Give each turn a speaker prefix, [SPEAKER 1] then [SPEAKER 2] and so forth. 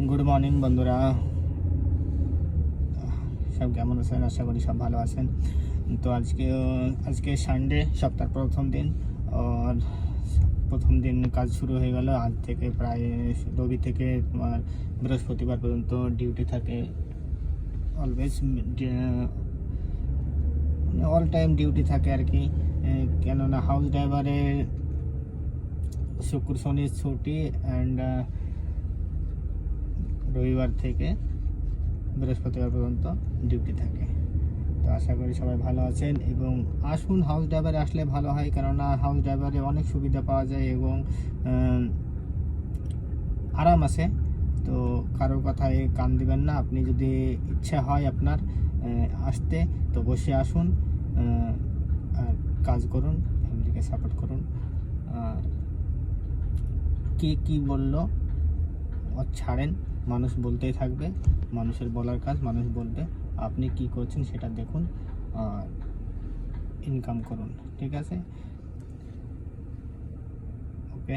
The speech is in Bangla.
[SPEAKER 1] গুড মর্নিং বন্ধুরা, সব কেমন আছেন? আশা করি সব ভালো আছেন। তো আজকে সানডে, সপ্তাহের প্রথম দিন। আর প্রথম দিন কাজ শুরু হয়ে গেল। আজ থেকে প্রায় রবি থেকে তোমার বৃহস্পতিবার পর্যন্ত ডিউটি থাকে। অলওয়েজ অল টাইম ডিউটি থাকে আর কি। কেননা হাউস ড্রাইভারের শুক্র শনি ছুটি অ্যান্ড রবিবার থেকে বৃহস্পতিবার পর্যন্ত ডিউটি থাকে। তো আশা করি সবাই ভালো আছেন এবং আসুন, হাউস ড্রাইভারে আসলে ভালো হয়, কেননা হাউস ড্রাইভারে অনেক সুবিধা পাওয়া যায় এবং আরাম আছে। তো কারোর কথায় কান দিবেন না। আপনি যদি ইচ্ছা হয় আপনার আসতে, তো বসে আসুন, আর কাজ করুন, ফ্যামিলিকে সাপোর্ট করুন। কে কী বললো ছাড়েন, মানুষ বলতেই থাকবে। মানুষের বলার কাজ মানুষ বলবে। আপনি কি করছেন সেটা দেখুন আর ইনকাম করুন, ঠিক আছে? ওকে।